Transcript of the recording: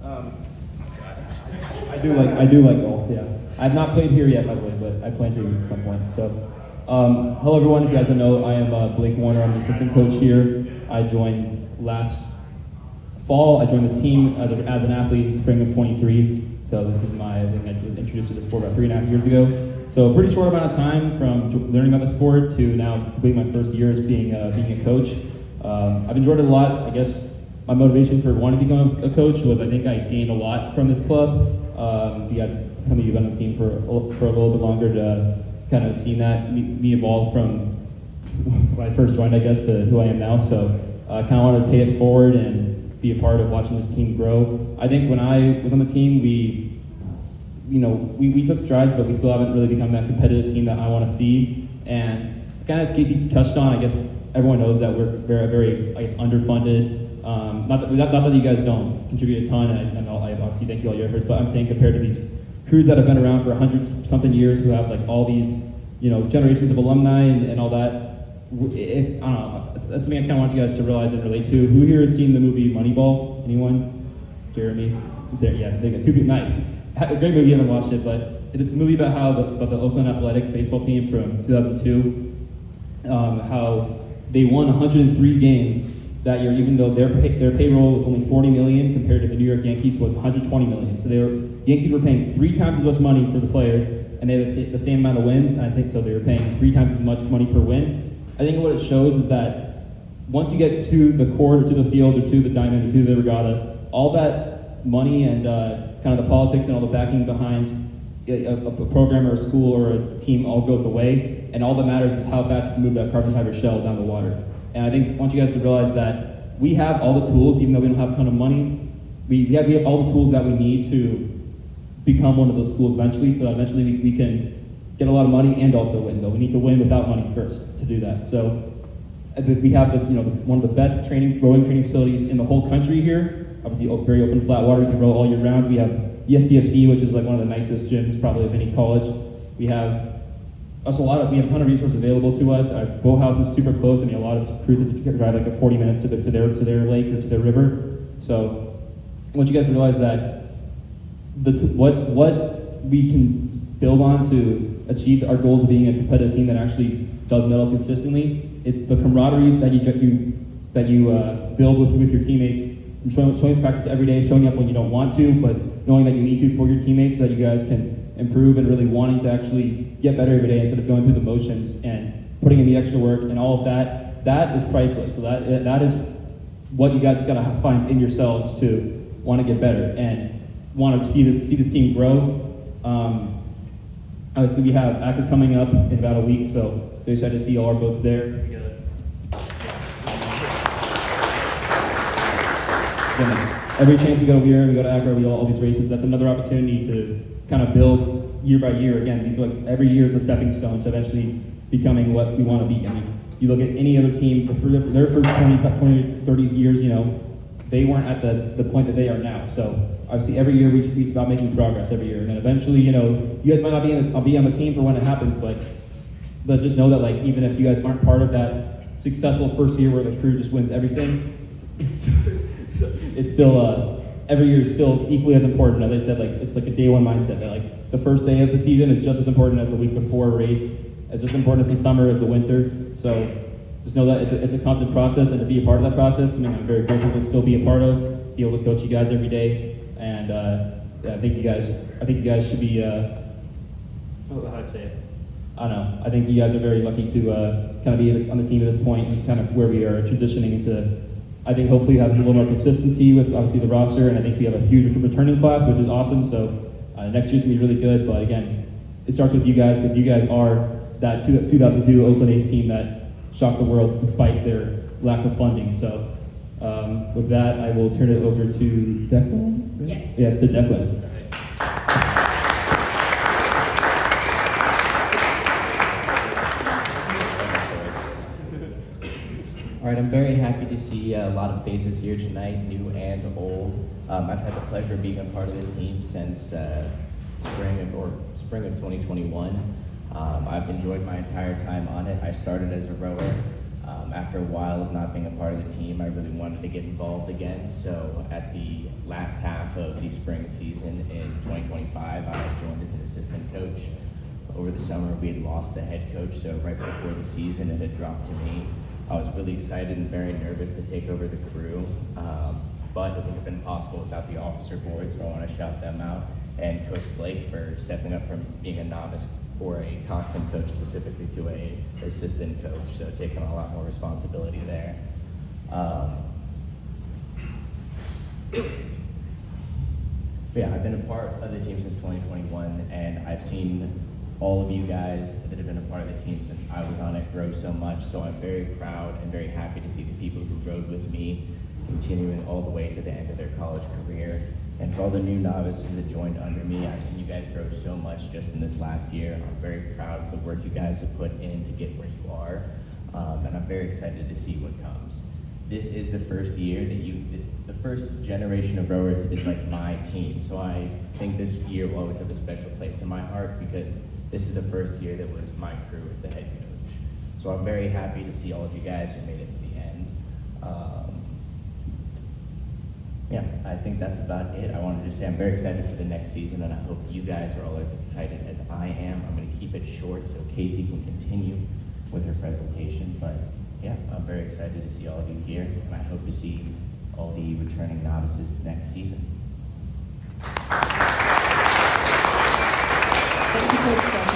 I do like golf. Yeah, I've not played here yet, by the way, but I plan to at some point. So, hello everyone. If you guys don't know, I am Blake Warner. I'm the assistant coach here. I joined last fall. I joined the team as an athlete in spring of 23. So this is I think I was introduced to the sport about 3.5 years ago. So a pretty short amount of time from learning about the sport to now completing my first year as being a coach. I've enjoyed it a lot. I guess my motivation for wanting to become a coach was I think I gained a lot from this club. You guys, some of you have been on the team for a little bit longer to kind of seen that me evolve from when I first joined, I guess, to who I am now. So I kind of wanted to pay it forward and be a part of watching this team grow. I think when I was on the team, we took strides, but we still haven't really become that competitive team that I want to see. And kind of as Casey touched on, I guess everyone knows that we're very I guess, underfunded. Not that you guys don't contribute a ton, and I obviously thank you all your efforts, but I'm saying compared to these crews that have been around for 100-something years, who have like all these, generations of alumni and all that. I don't know, that's something I kind of want you guys to realize and relate to. Who here has seen the movie Moneyball? Anyone? Jeremy? Yeah, they got two people. Nice. A great movie. I haven't watched it, but it's a movie about the Oakland Athletics baseball team from 2002. How they won 103 games that year, even though their payroll was only $40 million compared to the New York Yankees was $120 million. So the Yankees were paying 3 times as much money for the players, and they had the same amount of wins. And I think so they were paying 3 times as much money per win. I think what it shows is that once you get to the court or to the field or to the diamond or to the regatta, all that money and kind of the politics and all the backing behind a program or a school or a team all goes away, and all that matters is how fast you can move that carbon fiber shell down the water. And I think I want you guys to realize that we have all the tools, even though we don't have a ton of money, we have all the tools that we need to become one of those schools eventually, so that eventually we can get a lot of money and also win, though. We need to win without money first to do that. So I think we have one of the best rowing training facilities in the whole country here. Obviously, very open, flat water. You can row all year round. We have ESTFC, which is like one of the nicest gyms probably of any college. We have a ton of resources available to us. Our boathouse is super close. I mean, a lot of cruises drive like 40 minutes to their lake or to their river. So I want you guys to realize that what we can build on to achieve our goals of being a competitive team that actually does medal consistently. It's the camaraderie that you build with your teammates, and showing practice every day, showing up when you don't want to, but knowing that you need to for your teammates so that you guys can improve, and really wanting to actually get better every day instead of going through the motions and putting in the extra work and all of that. That is priceless. So that is what you guys gotta find in yourselves to want to get better and want to see this team grow. Obviously, we have ACRA coming up in about a week, so very excited to see all our boats there. Every chance we go here, we go to ACRA, we go to all these races. That's another opportunity to kind of build year by year. Again, we feel like every year is a stepping stone to eventually becoming what we want to be. I mean, you look at any other team, for their first 20, 30 years, they weren't at the point that they are now. So obviously every year it's about making progress every year. And then eventually, you guys might not be on the team for when it happens, but just know that like even if you guys aren't part of that successful first year where the crew just wins everything, it's still every year is still equally as important. As I said, like it's like a day one mindset that like the first day of the season is just as important as the week before a race, as just important as the summer as the winter. So just know that it's a constant process, and to be a part of that process, I mean, I'm very grateful to still be a part of, be able to coach you guys every day, and I think you guys should be. How do I say it? I don't know. I think you guys are very lucky to kind of be on the team at this point, and kind of where we are transitioning into. I think hopefully we have a little more consistency with obviously the roster, and I think we have a huge returning class, which is awesome. So next year's gonna be really good. But again, it starts with you guys, because you guys are that 2002 Oakland A's team that shocked the world despite their lack of funding. So with that, I will turn it over to Declan. Right? Yes. Yes, to Declan. All right, I'm very happy to see a lot of faces here tonight, new and old. I've had the pleasure of being a part of this team since spring of 2021. I've enjoyed my entire time on it. I started as a rower. After a while of not being a part of the team, I really wanted to get involved again. So at the last half of the spring season in 2025, I joined as an assistant coach. Over the summer, we had lost the head coach, so right before the season, it had dropped to me. I was really excited and very nervous to take over the crew, but it wouldn't have been possible without the officer board, so I want to shout them out, and Coach Blake for stepping up from being a novice or a coxswain coach specifically to a assistant coach, so taking a lot more responsibility there. Yeah, I've been a part of the team since 2021, and I've seen all of you guys that have been a part of the team since I was on it grow so much, so I'm very proud and very happy to see the people who rode with me continuing all the way to the end of their college career. And for all the new novices that joined under me, I've seen you guys grow so much just in this last year. I'm very proud of the work you guys have put in to get where you are, and I'm very excited to see what comes. This is the first year that the first generation of rowers is like my team. So I think this year will always have a special place in my heart because this is the first year that was my crew as the head coach. So I'm very happy to see all of you guys who made it to the end. Yeah, I think that's about it. I wanted to say I'm very excited for the next season, and I hope you guys are all as excited as I am. I'm going to keep it short so Casey can continue with her presentation. But yeah, I'm very excited to see all of you here, and I hope to see all the returning novices next season. Thank you, Coach.